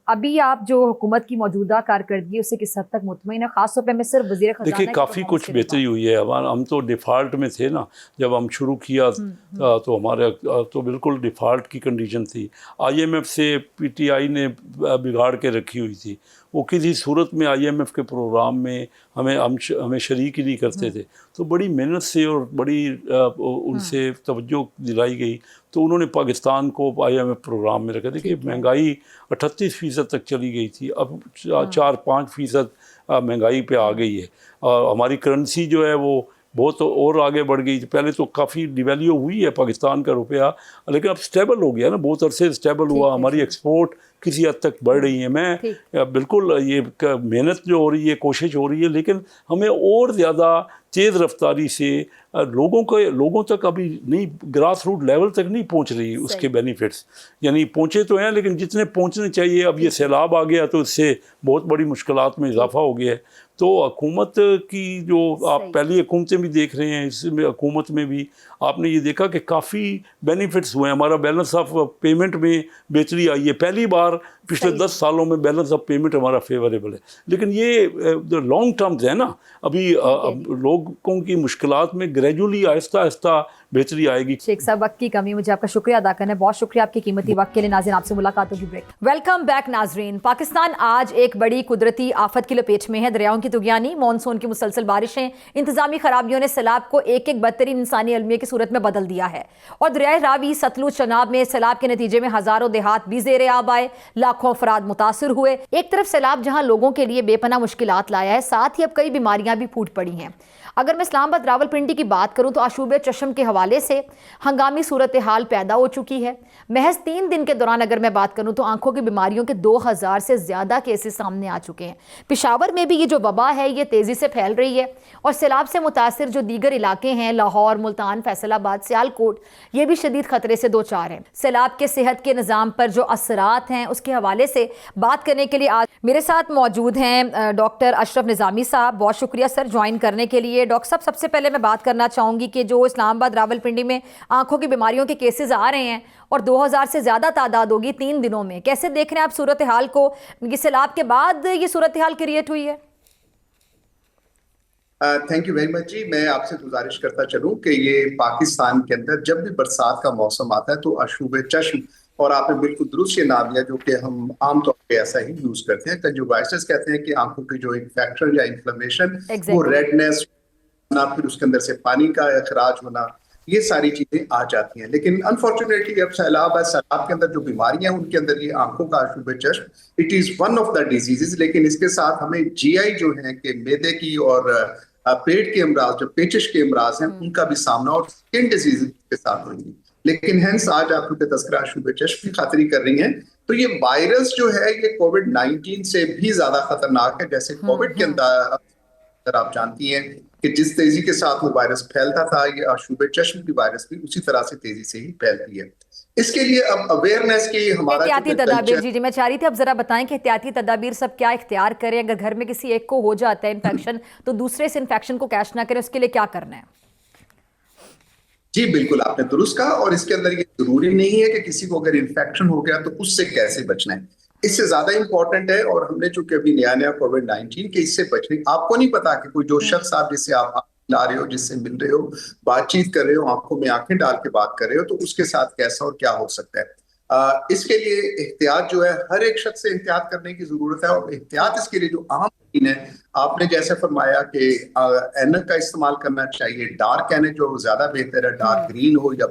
अभी आप जो हुकूमत की मौजूदा कारकर्दगी उससे किस हद तक मुतमईन है? खासतौर पे मैं सिर्फ वज़ीर ख़ज़ाना देखिए काफ़ी कुछ बेहतरी हुई है। हम तो डिफ़ॉल्ट में थे ना, जब हम शुरू किया तो हमारे तो बिल्कुल डिफ़ॉल्ट की कंडीशन थी। IMF से PTI ने बिगाड़ के रखी हुई थी। वो किसी सूरत में IMF के प्रोग्राम में हमें शरीक ही नहीं करते थे। तो बड़ी मेहनत से और बड़ी उनसे तवज्जो दिलाई गई, तो उन्होंने पाकिस्तान को IMF प्रोग्राम में रखा। देखिए महंगाई 38% तक चली गई थी, अब 4-5% महंगाई पे आ गई है और हमारी करेंसी जो है वो बहुत और आगे बढ़ गई। पहले तो काफ़ी डिवैल्यू हुई है पाकिस्तान का रुपया, लेकिन अब स्टेबल हो गया ना, बहुत अरसे स्टेबल हुआ। हमारी एक्सपोर्ट किसी हद तक बढ़ रही है। मैं बिल्कुल ये मेहनत जो हो रही है, कोशिश हो रही है, लेकिन हमें और ज़्यादा तेज़ रफ्तारी से लोगों तक अभी नहीं, ग्रास रूट लेवल तक नहीं पहुंच रही उसके बेनिफिट्स। यानी पहुंचे तो हैं, लेकिन जितने पहुंचने चाहिए, अब ये सैलाब आ गया तो इससे बहुत बड़ी मुश्किलात में इजाफा हो गया है। तो हुकूमत की जो आप पहली हुकूमतें भी देख रहे हैं, इसमें हुकूमत में भी आपने ये देखा कि काफ़ी बेनिफिट्स हुए हैं। हमारा बैलेंस ऑफ पेमेंट में बेहतरी आई है, पहली बार पिछले 10 सालों में बैलेंस ऑफ पेमेंट हमारा फेवरेबल है। लेकिन ये लॉन्ग टर्म्स है ना, अभी लोगों की मुश्किलात में ग्रेजुअली आहिस्ता आहिस्ता बेहतरी आएगी। शेख साहब, वक्त की कमी, मुझे आपका शुक्रिया अदा करना है। बहुत शुक्रिया आपके कीमती वक्त के लिए। नाज़रीन, आपसे मुलाकात होगी ब्रेक। वेलकम बैक नाज़रीन। पाकिस्तान आज एक बड़ी कुदरती आफत की लपेट में है। दरियाओं की तुगयानी, मानसून की मुसलसल बारिशें, इंतजामी खराबियों ने सैलाब को एक बदतरीन इंसानी अलमिया की सूरत में बदल दिया है और दरियाए रावी, सतलुज, चनाब में सैलाब के नतीजे में हजारों देहात भी ज़ेरे आब आए, लाखों अफराद मुतासिर हुए। एक तरफ सैलाब जहां लोगों के लिए बेपनाह मुश्किलात लाया है, साथ ही अब कई बीमारियां भी फूट पड़ी हैं। अगर मैं इस्लामाबाद रावलपिंडी की बात करूं तो आशूब चशम के हवाले से हंगामी सूरत हाल पैदा हो चुकी है। महज 3 दिन के दौरान अगर मैं बात करूं तो आंखों की बीमारियों के 2000 से ज़्यादा केसेस सामने आ चुके हैं। पेशावर में भी ये जो वबा है ये तेज़ी से फैल रही है और सैलाब से मुतासिर जो दीगर इलाके हैं, लाहौर, मुल्तान, फैसलाबाद, सियालकोट, ये भी शदीद खतरे से दो चार हैं। सैलाब के सेहत के निज़ाम पर जो असरात हैं उसके हवाले से बात करने के लिए आज मेरे साथ मौजूद हैं डॉक्टर अशरफ निज़ामी साहब। बहुत शुक्रिया सर ज्वाइन करने के लिए। डॉक्टर साहब, सबसे पहले मैं बात करना चाहूँगी कि जो इस्लामाबाद रावलपिंडी में आंखों की बीमारियों के केसेस आ रहे हैं और 2000 से ज़्यादा तादाद होगी 3 दिनों में, कैसे देख रहे हैं आप सूरत हाल को? सैलाब के बाद ये सूरत हाल क्रिएट हुई है। थैंक यू वेरी मच जी। मैं आपसे गुजारिश करता चलूं कि ये पाकिस्तान के अंदर जब भी बरसात का मौसम आता है तो अशूब चश्म, और आपने बिल्कुल दुरुस्त ये नाम लिया जो कि हम आमतौर पे ऐसा ही यूज करते हैं, कंजुगाइटिस कहते हैं कि आंखों की जो इन्फेक्शन या इन्फ्लेमेशन, वो रेडनेस ना, फिर उसके अंदर से पानी का अखराज होना, ये सारी चीजें आ जाती हैं। लेकिन अनफॉर्चुनेटली अब सैलाब है, सैलाब के अंदर जो बीमारियां उनके अंदर ये आंखों का अशूब चश्म it is one of the diseases. लेकिन इसके साथ हमें GI जो है कि मैदे की और पेट के अमराज, जो पेचिश के अमराज हैं, उनका भी सामना और स्किन डिजीज के साथ होंगी। लेकिन हेंस आज आप उनके तस्करा अशूब चश्म की खातिरी कर रही हैं, तो ये वायरस जो है ये कोविड-19 से भी ज्यादा खतरनाक है। जैसे कोविड के अंदर आप जानती हैं कि जिस तेजी के साथ वो वायरस फैलता था, ये अशूब चश्म की वायरस भी उसी तरह से तेजी से ही फैलती है। इसके लिए अब अवेयरनेस की हमारा एहतियाती तदाबीर, जी मैं चाह रही थी अब जरा बताएं कि एहतियाती तदाबीर सब क्या इख्तियार करें? अगर घर में किसी एक को हो जाता है इन्फेक्शन तो दूसरे से इन्फेक्शन को कैश ना करें, उसके लिए क्या करना है? जी बिल्कुल, आपने दुरुस्त कहा। और इसके अंदर ये जरूरी नहीं है कि किसी को अगर इन्फेक्शन हो गया तो उससे कैसे बचना है, इससे ज्यादा इंपॉर्टेंट है। और हमने चूंकि अभी नया कोविड-19 के इससे बचने, आपको नहीं पता कि कोई जो शख्स आप जिससे आप ला रहे हो, जिससे मिल रहे हो, बातचीत कर रहे हो, आंखों में आंखें डाल के बात कर रहे हो, तो उसके साथ कैसा और क्या हो सकता है। इसके लिए एहतियात जो है हर एक शख्स से एहतियात करने की जरूरत है। और एहतियात इसके लिए जो आम है, आपने जैसे फरमाया कि ऐनक का इस्तेमाल करना चाहिए। डार्क ऐनक जो ज्यादा बेहतर है, डार्क ग्रीन हो या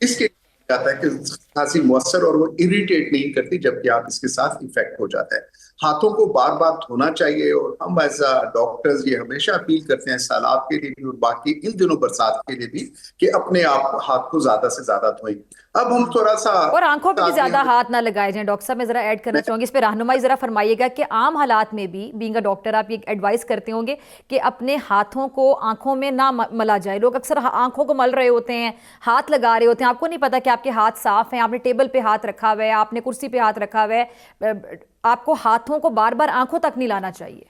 इसके जाता है कि खांसी मुअस्सर और वो इरिटेट नहीं करती, जबकि आप इसके साथ इफेक्ट हो जाता है। हाथों को बार बार धोना चाहिए। और हम एज अ डॉक्टर्स ये हमेशा अपील करते हैं सैलाब के लिए भी और बाकी इन दिनों बरसात के लिए भी कि अपने आप हाथ को ज्यादा से ज्यादा धोएं। अब हम थोड़ा सा और आंखों पे भी ज्यादा हाथ ना लगाए जाएं। डॉक्टर साहब मैं जरा ऐड करना चाहूंगी इस पे रहनुमाई जरा फरमाइएगा कि आम हालात में भी बीइंग अ डॉक्टर आप ये एडवाइस करते होंगे कि अपने हाथों को आंखों में ना मला जाए। लोग अक्सर आंखों को मल रहे होते हैं, हाथ लगा रहे होते हैं, आपको नहीं पता कि आपके हाथ साफ हैं, आपने टेबल पे हाथ रखा हुआ है, आपने कुर्सी पे हाथ रखा हुआ है। आपको हाथों को बार बार आंखों तक नहीं लाना चाहिए।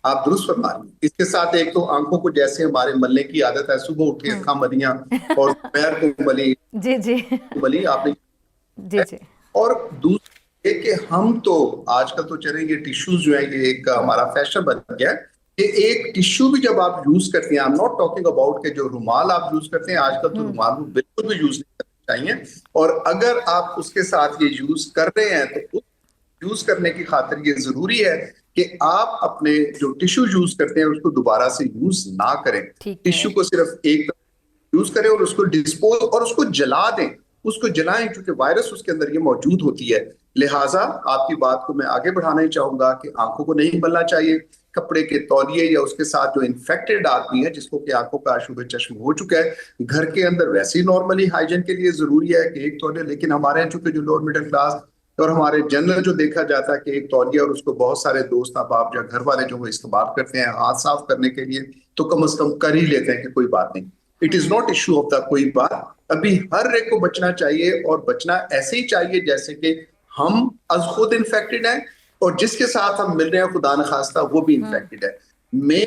आप दुरुस्त फरमा रही हैं। इसके साथ एक तो आंखों को जैसे हमारे मलने की आदत है, सुबह उठे अक्खा मलियां और पैर को मली जी जी मली आपने। जी जी। और दूसरे कि हम तो आजकल तो चले ये टिश्यूज जो है ये एक हमारा फैशन बन गया है कि एक टिश्यू भी जब आप यूज करते हैं, I am not talking about के जो रुमाल आप यूज करते हैं आजकल, तो रुमाल को बिल्कुल भी यूज नहीं करना चाहिए। और अगर आप उसके साथ ये यूज कर रहे हैं तो यूज करने की खातिर ये जरूरी है कि आप अपने जो टिश्यू यूज करते हैं उसको दोबारा से यूज ना करें। टिश्यू को सिर्फ एक यूज करें और उसको डिस्पोज और उसको जला दें, उसको जलाएं, क्योंकि वायरस उसके अंदर ये मौजूद होती है। लिहाजा आपकी बात को मैं आगे बढ़ाना ही चाहूंगा कि आंखों को नहीं मलना चाहिए। कपड़े के तौलिए या उसके साथ जो इन्फेक्टेड आदमी है जिसको कि आंखों का अशुभ चश्म हो चुका है, घर के अंदर वैसे ही नॉर्मली हाइजीन के लिए जरूरी है कि एक तौलिया, लेकिन हमारे यहाँ चूंकि जो लोअर मिडिल क्लास और हमारे जनरल जो देखा जाता है कि एक तौलिया और उसको बहुत सारे दोस्त आप या घर वाले जो वो इस्तेमाल करते हैं हाथ साफ करने के लिए, तो कम से कम कर ही लेते हैं कि कोई बात नहीं, it is not issue of the कोई बात। अभी हर एक को बचना चाहिए और बचना ऐसे ही चाहिए जैसे कि हम अज खुद इन्फेक्टेड हैं और जिसके साथ हम मिल रहे हैं खुदा न खास्ता वो भी इन्फेक्टेड है। मैं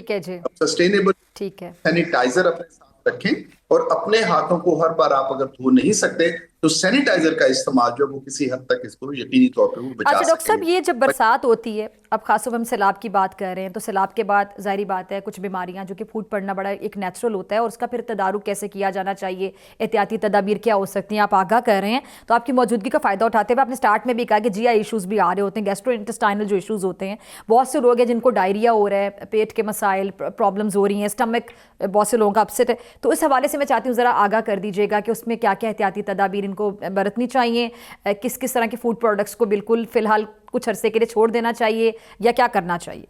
सस्टेनेबल सैनिटाइजर अपने साथ रखें और अपने हाथों को हर बार आप अगर धो नहीं सकते तो सैनिटाइजर का इस्तेमाल जो वो किसी हद तक इसको यकीनी तौर पे वो बचा अच्छा डॉक्टर साहब, ये जब बरसात होती है, अब खासतौर पर हम सैलाब की बात कर रहे हैं, तो सैलाब के बाद जाहिर बात है कुछ बीमारियां जो कि फूट पड़ना बड़ा एक नेचुरल होता है और उसका फिर तदारुक कैसे किया जाना चाहिए, एहतियाती तदाबीर क्या हो सकती हैं, आप आगाह कर रहे हैं। तो आपकी मौजूदगी का फायदा उठाते हुए आपने स्टार्ट में भी कहा कि जीआई इशूज भी आ रहे होते हैं, गैस्ट्रो इंटेस्टाइनल जो इशूज होते हैं, बहुत से लोग हैं जिनको डायरिया हो रहा है, पेट के मसाइल प्रॉब्लम्स हो रही हैं, स्टमक बहुत से लोगों का अपसेट है। तो इस हवाले से मैं चाहती हूँ ज़रा आगाह कर दीजिएगा कि उसमें क्या क्या एहतियाती तदाबीर इनको बरतनी चाहिए, किस किस तरह के फूड प्रोडक्ट्स को बिल्कुल फिलहाल कुछ अरसे के लिए छोड़ देना चाहिए या क्या करना चाहिए।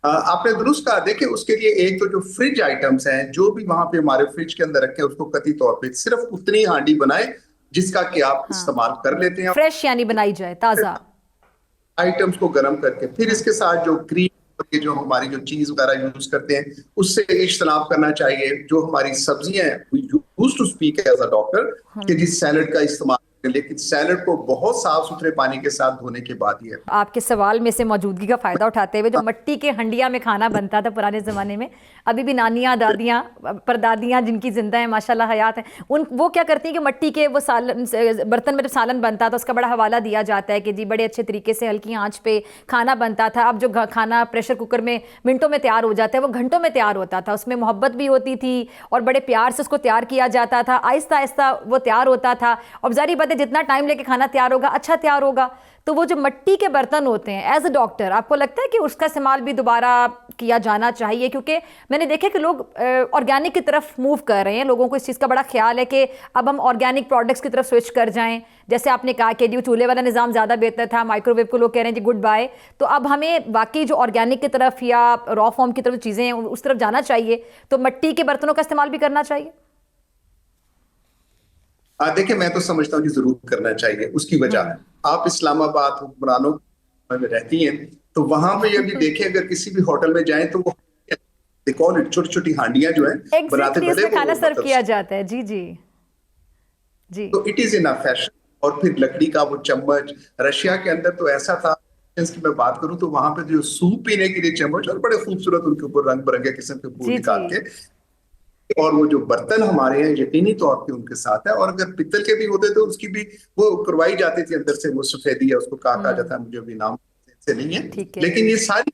आपने दुरुस्त कहा। देखिए उसके लिए एक तो जो फ्रिज आइटम्स हैं जो भी वहां पे हमारे फ्रिज के अंदर रखे उसको कतई तौर पे सिर्फ उतनी हांडी बनाए जिसका कि आप इस्तेमाल कर लेते हैं, फ्रेश यानी बनाई जाए ताजा आइटम्स को गर्म करके। फिर इसके साथ जो क्रीम के जो हमारी जो चीज वगैरह यूज करते हैं उससे इज्तनाब करना चाहिए। जो हमारी सब्जियां हैं used to speak as a doctor कि जिस सैलड का इस्तेमाल, लेकिन सैलड को बहुत साफ सुथरे पानी के साथ धोने के बाद ही है। आपके सवाल में से मौजूदगी का फायदा उठाते हुए, जो मिट्टी के हंडिया में खाना बनता था पुराने ज़माने में, अभी भी नानियाँ दादियाँ परदादियाँ जिनकी जिंदा हैं माशाल्लाह हयात हैं, उन वो क्या करती हैं कि मिट्टी के वो सालन बर्तन में जब सालन बनता था उसका बड़ा हवाला दिया जाता है कि जी बड़े अच्छे तरीके से हल्की आंच पे खाना बनता था। अब जो खाना प्रेशर कुकर में मिनटों में तैयार हो जाता है वो घंटों में तैयार होता था, उसमें मोहब्बत भी होती थी और बड़े प्यार से उसको तैयार किया जाता था, आहिस्ता आहिस्ता वो तैयार होता था। और जाहिर बात है जितना टाइम लेके खाना तैयार होगा अच्छा तैयार होगा। तो वो जो मिट्टी के बर्तन होते हैं, एज अ डॉक्टर आपको लगता है कि उसका इस्तेमाल भी दोबारा किया जाना चाहिए? क्योंकि मैंने देखा कि लोग ऑर्गेनिक की तरफ मूव कर रहे हैं, लोगों को इस चीज़ का बड़ा ख्याल है कि अब हम ऑर्गेनिक प्रोडक्ट्स की तरफ स्विच कर जाएं। जैसे आपने कहा कि जो चूल्हे वाला निज़ाम ज़्यादा बेहतर था, माइक्रोवेव को लोग कह रहे हैं जी गुड बाय, तो अब हमें बाकी जो ऑर्गेनिक की तरफ या रॉ फॉर्म की तरफ चीज़ें हैं उस तरफ जाना चाहिए, तो मिट्टी के बर्तनों का इस्तेमाल भी करना चाहिए। देखिए मैं तो समझता हूँ कि जरूर करना चाहिए। उसकी वजह आप इस्लामाबाद हुक्मरानों में रहती हैं तो वहां पे यदि देखें अगर किसी भी होटल में जाएं तो वो छोटी छोटी हांडियां जो है बनाते भले खाना सर्व किया जाता है। जी जी जी। तो it is in a fashion. और फिर लकड़ी का वो चम्मच, रशिया के अंदर तो ऐसा था की मैं बात करूं तो वहां पे जो सूप पीने के लिए चम्मच और बड़े खूबसूरत उनके ऊपर रंग बिरंगे किस्म के फूल निकाल के, और वो जो बर्तन हमारे हैं यकीनी तौर पे उनके साथ है। और अगर पित्तल के भी होते तो उसकी भी वो करवाई जाती थी अंदर से, वो सफेदी है उसको कहा जाता है, मुझे अभी नाम से नहीं है। लेकिन ये सारी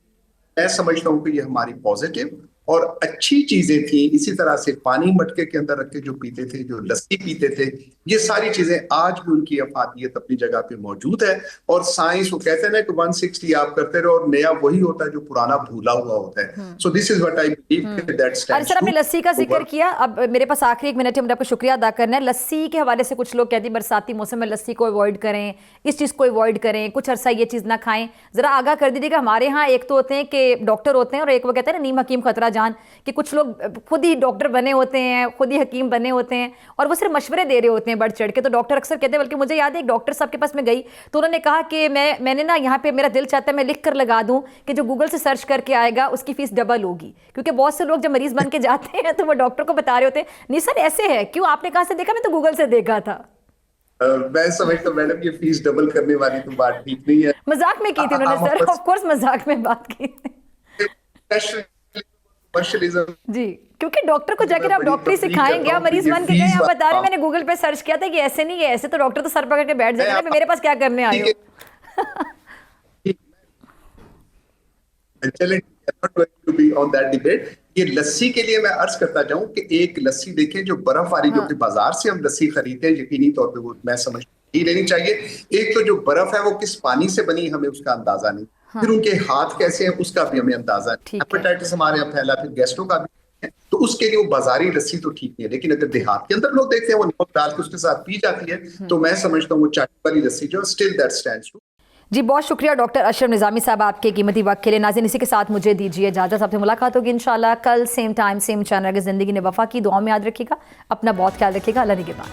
मैं समझता हूँ कि ये हमारी पॉजिटिव और अच्छी चीजें थी। इसी तरह से पानी मटके के अंदर रख के जो पीते थे, जो लस्सी पीते थे, ये सारी चीजें आज भी उनकी अफादियत अपनी जगह पे मौजूद है। और साइंस वो कहते हैं ना कि 160 आप करते रहो और नया वही होता है जो पुराना भूला हुआ होता है। So this is what I believe that अरे स्टैंड्स सर, आपने ट्रू। लस्सी का जिक्र किया, अब मेरे पास आखिरी 1 मिनट है, मुझे आपको शुक्रिया अदा करना है। लस्सी के हवाले से कुछ लोग कहते हैं बरसाती मौसम में लस्सी को अवॉइड करें, इस चीज़ को अवॉइड करें, कुछ अरसा ये चीज़ ना खाएं। ज़रा आगाह कर दीजिएगा। हमारे यहाँ एक तो होते हैं कि डॉक्टर होते हैं और एक वो कहते हैं ना नीम हकीम खतरा जान, कि कुछ लोग खुद ही डॉक्टर बने होते हैं, खुद ही हकीम बने होते हैं और वो सिर्फ मशवरे दे रहे होते हैं बढ़ चढ़ के। तो डॉक्टर अक्सर कहते हैं, बल्कि मुझे याद है एक डॉक्टर साहब के पास मैं गई तो उन्होंने कहा कि मैंने ना यहाँ पे मेरा दिल चाहता है मैं लिख कर लगा दूं कि जो गूगल से सर्च करके आएगा उसकी फीस डबल होगी, क्योंकि बहुत से लोग जब मरीज बन के जाते हैं तो वो डॉक्टर को बता रहे होते हैं नहीं सर ऐसे है, क्यों आपने कहाँ से देखा, मैं तो गूगल से देखा था। मैं समझता हूँ मैडम ये फीस डबल करने वाली तो बात ठीक नहीं है। मजाक में की थी उन्होंने सर, ऑफ कोर्स मजाक में बात की जी, क्योंकि डॉक्टर को जाकर आप डॉक्टरी सिखाएंगे, आप मरीज बन के गए, आप बता रहे मैंने गूगल पे सर्च किया था कि ऐसे नहीं है ऐसे, तो डॉक्टर तो सर पकड़ के बैठ जाएगा मेरे पास क्या करने आए हो। चलें, not going to be on that debate। ये लस्सी के लिए मैं अर्ज करता जाऊं कि एक लस्सी देखें जो बर्फ वाली जो कि बाजार से हम लस्सी खरीदते हैं, यकीनी तौर पे वो मैं समझ ही लेनी चाहिए। एक तो जो बर्फ है वो किस पानी से बनी हमें उसका अंदाजा नहीं, फिर उनके हाथ कैसे हैं उसका भी हमें अंदाजा नहीं। हेपेटाइटिस हमारे यहाँ फैला, फिर गैस्ट्रो का भी है, तो उसके लिए वो बाजारी लस्सी तो ठीक नहीं है। लेकिन अगर देहात के अंदर लोग देखते हैं वो नमक डाल के उसके साथ पी जाती है, तो मैं समझता हूँ वो चाटी वाली लस्सी जो स्टिल दैट स्टैंड्स ट्रू। जी, बहुत शुक्रिया डॉक्टर अशरफ निज़ामी साहब आपके कीमती वक्त के लिए। नाज़रीन, इसी के साथ मुझे दीजिए इजाज़त, आपसे मुलाकात होगी इंशाल्लाह कल सेम टाइम सेम चैनल। अगर ज़िंदगी ने वफा की, दुआ में याद रखिएगा, अपना बहुत ख्याल रखिएगा। अल्लाह निगहबान।